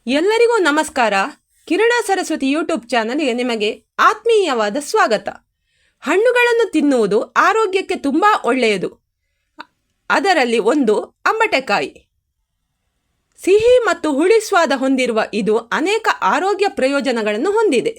ಎಲ್ಲರಿಗೂ ನಮಸ್ಕಾರ. ಕಿರಣ ಸರಸ್ವತಿ ಯೂಟ್ಯೂಬ್ ಚಾನಲ್ಗೆ ನಿಮಗೆ ಆತ್ಮೀಯವಾದ ಸ್ವಾಗತ. ಹಣ್ಣುಗಳನ್ನು ತಿನ್ನುವುದು ಆರೋಗ್ಯಕ್ಕೆ ತುಂಬ ಒಳ್ಳೆಯದು. ಅದರಲ್ಲಿ ಒಂದು ಅಂಬಟೆಕಾಯಿ. ಸಿಹಿ ಮತ್ತು ಹುಳಿ ಸ್ವಾದ ಹೊಂದಿರುವ ಇದು ಅನೇಕ ಆರೋಗ್ಯ ಪ್ರಯೋಜನಗಳನ್ನು ಹೊಂದಿದೆ.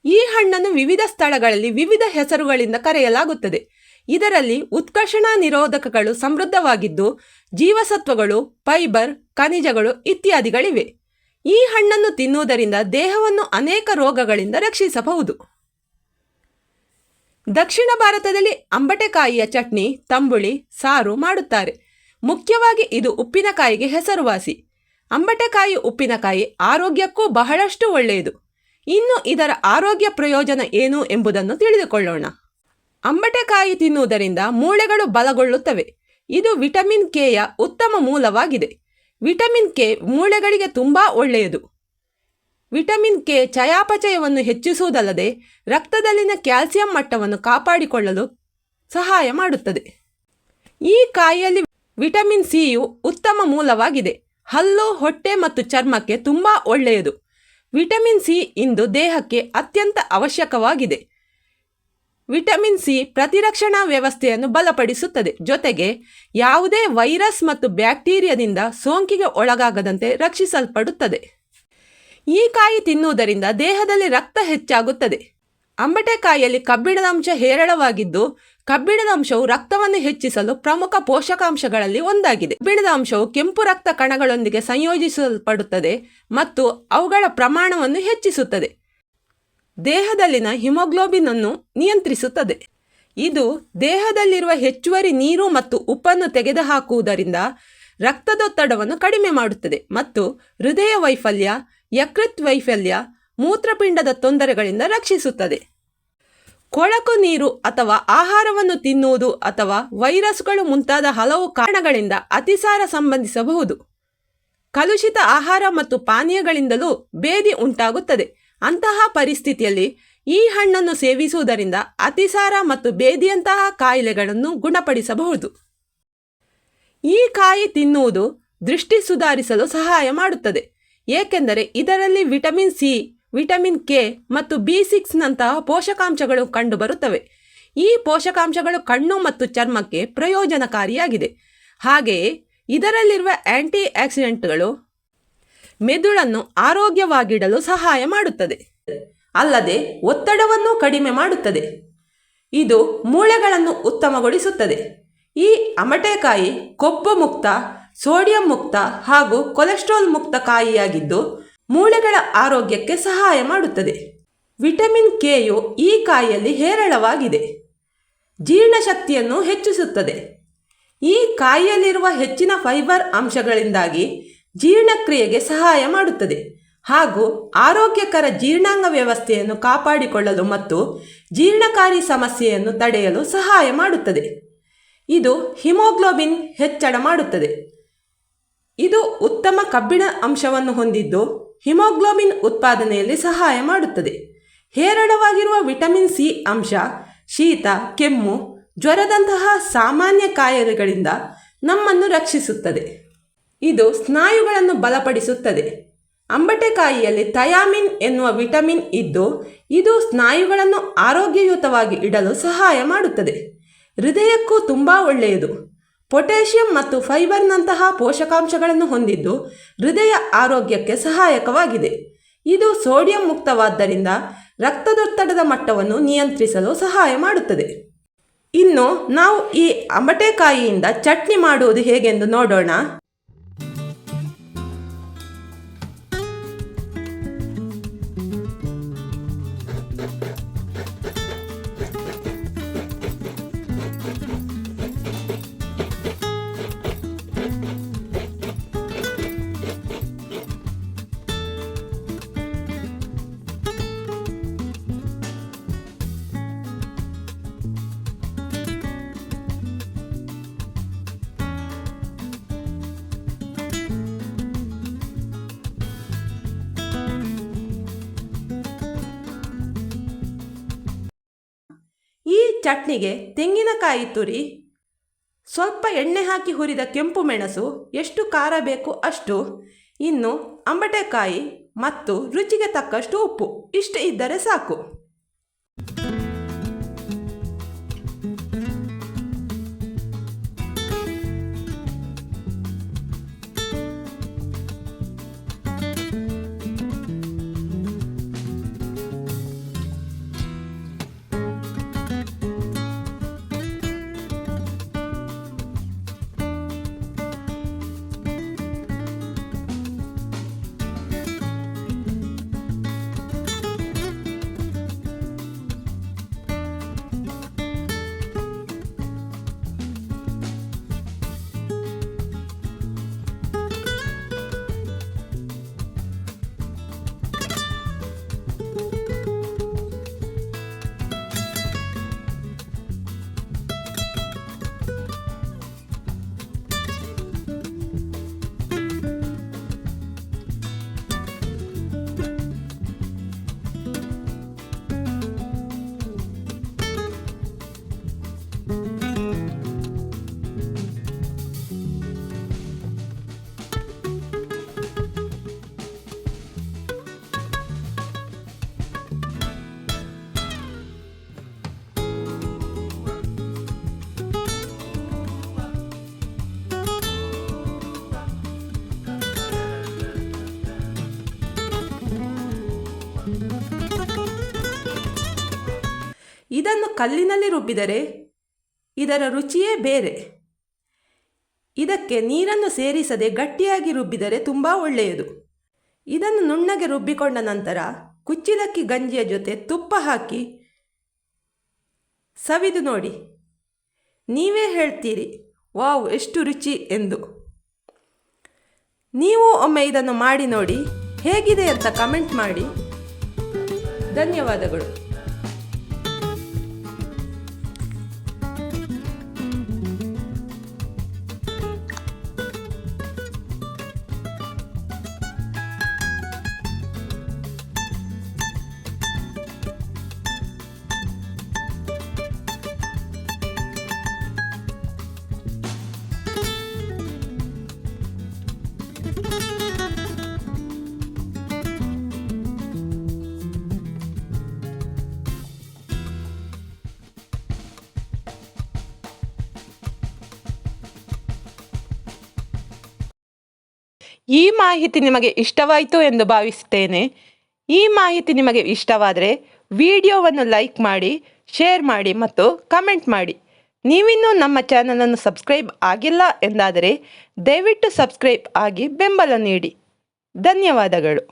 ಈ ಹಣ್ಣನ್ನು ವಿವಿಧ ಸ್ಥಳಗಳಲ್ಲಿ ವಿವಿಧ ಹೆಸರುಗಳಿಂದ ಕರೆಯಲಾಗುತ್ತದೆ. ಇದರಲ್ಲಿ ಉತ್ಕರ್ಷಣ ನಿರೋಧಕಗಳು ಸಮೃದ್ಧವಾಗಿದ್ದು ಜೀವಸತ್ವಗಳು, ಫೈಬರ್, ಖನಿಜಗಳು ಇತ್ಯಾದಿಗಳಿವೆ. ಈ ಹಣ್ಣನ್ನು ತಿನ್ನುವುದರಿಂದ ದೇಹವನ್ನು ಅನೇಕ ರೋಗಗಳಿಂದ ರಕ್ಷಿಸಬಹುದು. ದಕ್ಷಿಣ ಭಾರತದಲ್ಲಿ ಅಂಬಟೆಕಾಯಿಯ ಚಟ್ನಿ, ತಂಬುಳಿ, ಸಾರು ಮಾಡುತ್ತಾರೆ. ಮುಖ್ಯವಾಗಿ ಇದು ಉಪ್ಪಿನಕಾಯಿಗೆ ಹೆಸರುವಾಸಿ. ಅಂಬಟೆಕಾಯಿ ಉಪ್ಪಿನಕಾಯಿ ಆರೋಗ್ಯಕ್ಕೂ ಬಹಳಷ್ಟು ಒಳ್ಳೆಯದು. ಇನ್ನು ಇದರ ಆರೋಗ್ಯ ಪ್ರಯೋಜನ ಏನು ಎಂಬುದನ್ನು ತಿಳಿದುಕೊಳ್ಳೋಣ. ಅಂಬಟೆಕಾಯಿ ತಿನ್ನುವುದರಿಂದ ಮೂಳೆಗಳು ಬಲಗೊಳ್ಳುತ್ತವೆ. ಇದು ವಿಟಮಿನ್ ಕೆಯ ಉತ್ತಮ ಮೂಲವಾಗಿದೆ. ವಿಟಮಿನ್ ಕೆ ಮೂಳೆಗಳಿಗೆ ತುಂಬ ಒಳ್ಳೆಯದು. ವಿಟಮಿನ್ ಕೆ ಚಯಾಪಚಯವನ್ನು ಹೆಚ್ಚಿಸುವುದಲ್ಲದೆ ರಕ್ತದಲ್ಲಿನ ಕ್ಯಾಲ್ಸಿಯಂ ಮಟ್ಟವನ್ನು ಕಾಪಾಡಿಕೊಳ್ಳಲು ಸಹಾಯ ಮಾಡುತ್ತದೆ. ಈ ಕಾಯಿಯಲ್ಲಿ ವಿಟಮಿನ್ ಸಿಯು ಉತ್ತಮ ಮೂಲವಾಗಿದೆ. ಹಲ್ಲು, ಹೊಟ್ಟೆ ಮತ್ತು ಚರ್ಮಕ್ಕೆ ತುಂಬ ಒಳ್ಳೆಯದು. ವಿಟಮಿನ್ ಸಿ ಇಂದು ದೇಹಕ್ಕೆ ಅತ್ಯಂತ ಅವಶ್ಯಕವಾಗಿದೆ. ವಿಟಮಿನ್ ಸಿ ಪ್ರತಿರಕ್ಷಣಾ ವ್ಯವಸ್ಥೆಯನ್ನು ಬಲಪಡಿಸುತ್ತದೆ. ಜೊತೆಗೆ ಯಾವುದೇ ವೈರಸ್ ಮತ್ತು ಬ್ಯಾಕ್ಟೀರಿಯಾದಿಂದ ಸೋಂಕಿಗೆ ಒಳಗಾಗದಂತೆ ರಕ್ಷಿಸಲ್ಪಡುತ್ತದೆ. ಈ ಕಾಯಿ ತಿನ್ನುವುದರಿಂದ ದೇಹದಲ್ಲಿ ರಕ್ತ ಹೆಚ್ಚಾಗುತ್ತದೆ. ಅಂಬಟೆಕಾಯಿಯಲ್ಲಿ ಕಬ್ಬಿಣದ ಅಂಶ ಹೇರಳವಾಗಿದ್ದು, ಕಬ್ಬಿಣದ ಅಂಶವು ರಕ್ತವನ್ನು ಹೆಚ್ಚಿಸಲು ಪ್ರಮುಖ ಪೋಷಕಾಂಶಗಳಲ್ಲಿ ಒಂದಾಗಿದೆ. ಕಬ್ಬಿಣದ ಅಂಶವು ಕೆಂಪು ರಕ್ತ ಕಣಗಳೊಂದಿಗೆ ಸಂಯೋಜಿಸಲ್ಪಡುತ್ತದೆ ಮತ್ತು ಅವುಗಳ ಪ್ರಮಾಣವನ್ನು ಹೆಚ್ಚಿಸುತ್ತದೆ. ದೇಹದಲ್ಲಿನ ಹಿಮೋಗ್ಲೋಬಿನ್ ಅನ್ನು ನಿಯಂತ್ರಿಸುತ್ತದೆ. ಇದು ದೇಹದಲ್ಲಿರುವ ಹೆಚ್ಚುವರಿ ನೀರು ಮತ್ತು ಉಪ್ಪನ್ನು ತೆಗೆದುಹಾಕುವುದರಿಂದ ರಕ್ತದೊತ್ತಡವನ್ನು ಕಡಿಮೆ ಮಾಡುತ್ತದೆ ಮತ್ತು ಹೃದಯ ವೈಫಲ್ಯ, ಯಕೃತ್ ವೈಫಲ್ಯ, ಮೂತ್ರಪಿಂಡದ ತೊಂದರೆಗಳಿಂದ ರಕ್ಷಿಸುತ್ತದೆ. ಕೊಳಕು ನೀರು ಅಥವಾ ಆಹಾರವನ್ನು ತಿನ್ನುವುದು ಅಥವಾ ವೈರಸ್ಗಳು ಮುಂತಾದ ಹಲವು ಕಾರಣಗಳಿಂದ ಅತಿಸಾರ ಸಂಬಂಧಿಸಬಹುದು. ಕಲುಷಿತ ಆಹಾರ ಮತ್ತು ಪಾನೀಯಗಳಿಂದಲೂ ಭೇದಿ ಉಂಟಾಗುತ್ತದೆ. ಅಂತಹ ಪರಿಸ್ಥಿತಿಯಲ್ಲಿ ಈ ಹಣ್ಣನ್ನು ಸೇವಿಸುವುದರಿಂದ ಅತಿಸಾರ ಮತ್ತು ಭೇದಿಯಂತಹ ಕಾಯಿಲೆಗಳನ್ನು ಗುಣಪಡಿಸಬಹುದು. ಈ ಕಾಯಿ ತಿನ್ನುವುದು ದೃಷ್ಟಿ ಸುಧಾರಿಸಲು ಸಹಾಯ ಮಾಡುತ್ತದೆ. ಏಕೆಂದರೆ ಇದರಲ್ಲಿ ವಿಟಮಿನ್ ಸಿ, ವಿಟಮಿನ್ ಕೆ ಮತ್ತು B6ನಂತಹ ಪೋಷಕಾಂಶಗಳು ಕಂಡುಬರುತ್ತವೆ. ಈ ಪೋಷಕಾಂಶಗಳು ಕಣ್ಣು ಮತ್ತು ಚರ್ಮಕ್ಕೆ ಪ್ರಯೋಜನಕಾರಿಯಾಗಿದೆ. ಹಾಗೆಯೇ ಇದರಲ್ಲಿರುವ ಆಂಟಿ ಆಕ್ಸಿಡೆಂಟ್ಗಳು ಮೆದುಳನ್ನು ಆರೋಗ್ಯವಾಗಿಡಲು ಸಹಾಯ ಮಾಡುತ್ತದೆ. ಅಲ್ಲದೆ ಒತ್ತಡವನ್ನು ಕಡಿಮೆ ಮಾಡುತ್ತದೆ. ಇದು ಮೂಳೆಗಳನ್ನು ಉತ್ತಮಗೊಳಿಸುತ್ತದೆ. ಈ ಅಂಬಟೆಕಾಯಿ ಕೊಬ್ಬು ಮುಕ್ತ, ಸೋಡಿಯಂ ಮುಕ್ತ ಹಾಗೂ ಕೊಲೆಸ್ಟ್ರಾಲ್ ಮುಕ್ತ ಕಾಯಿಯಾಗಿದ್ದು ಮೂಳೆಗಳ ಆರೋಗ್ಯಕ್ಕೆ ಸಹಾಯ ಮಾಡುತ್ತದೆ. ವಿಟಮಿನ್ ಕೆಯು ಈ ಕಾಯಿಯಲ್ಲಿ ಹೇರಳವಾಗಿದೆ. ಜೀರ್ಣಶಕ್ತಿಯನ್ನು ಹೆಚ್ಚಿಸುತ್ತದೆ. ಈ ಕಾಯಿಯಲ್ಲಿರುವ ಹೆಚ್ಚಿನ ಫೈಬರ್ ಅಂಶಗಳಿಂದಾಗಿ ಜೀರ್ಣಕ್ರಿಯೆಗೆ ಸಹಾಯ ಮಾಡುತ್ತದೆ ಹಾಗೂ ಆರೋಗ್ಯಕರ ಜೀರ್ಣಾಂಗ ವ್ಯವಸ್ಥೆಯನ್ನು ಕಾಪಾಡಿಕೊಳ್ಳಲು ಮತ್ತು ಜೀರ್ಣಕಾರಿ ಸಮಸ್ಯೆಯನ್ನು ತಡೆಯಲು ಸಹಾಯ ಮಾಡುತ್ತದೆ. ಇದು ಹಿಮೋಗ್ಲೋಬಿನ್ ಹೆಚ್ಚಳ ಮಾಡುತ್ತದೆ. ಇದು ಉತ್ತಮ ಕಬ್ಬಿಣ ಅಂಶವನ್ನು ಹೊಂದಿದ್ದು ಹಿಮೋಗ್ಲೋಬಿನ್ ಉತ್ಪಾದನೆಯಲ್ಲಿ ಸಹಾಯ ಮಾಡುತ್ತದೆ. ಹೇರಳವಾಗಿರುವ ವಿಟಮಿನ್ ಸಿ ಅಂಶ ಶೀತ, ಕೆಮ್ಮು, ಜ್ವರದಂತಹ ಸಾಮಾನ್ಯ ಕಾಯಿಲೆಗಳಿಂದ ನಮ್ಮನ್ನು ರಕ್ಷಿಸುತ್ತದೆ. ಇದು ಸ್ನಾಯುಗಳನ್ನು ಬಲಪಡಿಸುತ್ತದೆ. ಅಂಬಟೆಕಾಯಿಯಲ್ಲಿ ಥಯಾಮಿನ್ ಎನ್ನುವ ವಿಟಮಿನ್ ಇದ್ದು ಇದು ಸ್ನಾಯುಗಳನ್ನು ಆರೋಗ್ಯಯುತವಾಗಿ ಇಡಲು ಸಹಾಯ ಮಾಡುತ್ತದೆ. ಹೃದಯಕ್ಕೂ ತುಂಬ ಒಳ್ಳೆಯದು. ಪೊಟ್ಯಾಷಿಯಂ ಮತ್ತು ಫೈಬರ್ನಂತಹ ಪೋಷಕಾಂಶಗಳನ್ನು ಹೊಂದಿದ್ದು ಹೃದಯ ಆರೋಗ್ಯಕ್ಕೆ ಸಹಾಯಕವಾಗಿದೆ. ಇದು ಸೋಡಿಯಂ ಮುಕ್ತವಾದ್ದರಿಂದ ರಕ್ತದೊತ್ತಡದ ಮಟ್ಟವನ್ನು ನಿಯಂತ್ರಿಸಲು ಸಹಾಯ ಮಾಡುತ್ತದೆ. ಇನ್ನು ನಾವು ಈ ಅಂಬಟೆಕಾಯಿಯಿಂದ ಚಟ್ನಿ ಮಾಡುವುದು ಹೇಗೆಂದು ನೋಡೋಣ. ಈ ಚಟ್ನಿಗೆ ತೆಂಗಿನಕಾಯಿ ತುರಿ, ಸ್ವಲ್ಪ ಎಣ್ಣೆ ಹಾಕಿ ಹುರಿದ ಕೆಂಪು ಮೆಣಸು, ಎಷ್ಟು ಖಾರ ಬೇಕು ಅಷ್ಟು, ಇನ್ನು ಅಂಬಟೆಕಾಯಿ ಮತ್ತು ರುಚಿಗೆ ತಕ್ಕಷ್ಟು ಉಪ್ಪು ಇಷ್ಟು ಇದ್ದರೆ ಸಾಕು. ಇದನ್ನು ಕಲ್ಲಿನಲ್ಲಿ ರುಬ್ಬಿದರೆ ಇದರ ರುಚಿಯೇ ಬೇರೆ. ಇದಕ್ಕೆ ನೀರನ್ನು ಸೇರಿಸದೆ ಗಟ್ಟಿಯಾಗಿ ರುಬ್ಬಿದರೆ ತುಂಬ ಒಳ್ಳೆಯದು. ಇದನ್ನು ನುಣ್ಣಗೆ ರುಬ್ಬಿಕೊಂಡ ನಂತರ ಕುಚ್ಚಿದಕ್ಕಿ ಗಂಜಿಯ ಜೊತೆ ತುಪ್ಪ ಹಾಕಿ ಸವಿದು ನೋಡಿ. ನೀವೇ ಹೇಳ್ತೀರಿ, ವಾವ್ ಎಷ್ಟು ರುಚಿ ಎಂದು. ನೀವು ಒಮ್ಮೆ ಇದನ್ನು ಮಾಡಿ ನೋಡಿ, ಹೇಗಿದೆ ಅಂತ ಕಮೆಂಟ್ ಮಾಡಿ. ಧನ್ಯವಾದಗಳು. ಈ ಮಾಹಿತಿ ನಿಮಗೆ ಇಷ್ಟವಾಯಿತು ಎಂದು ಭಾವಿಸುತ್ತೇನೆ. ಈ ಮಾಹಿತಿ ನಿಮಗೆ ಇಷ್ಟವಾದರೆ ವಿಡಿಯೋವನ್ನು ಲೈಕ್ ಮಾಡಿ, ಶೇರ್ ಮಾಡಿ ಮತ್ತು ಕಮೆಂಟ್ ಮಾಡಿ. ನೀವಿನ್ನೂ ನಮ್ಮ ಚಾನಲನ್ನು ಸಬ್ಸ್ಕ್ರೈಬ್ ಆಗಿಲ್ಲ ಎಂದಾದರೆ ದಯವಿಟ್ಟು ಸಬ್ಸ್ಕ್ರೈಬ್ ಆಗಿ ಬೆಂಬಲ ನೀಡಿ. ಧನ್ಯವಾದಗಳು.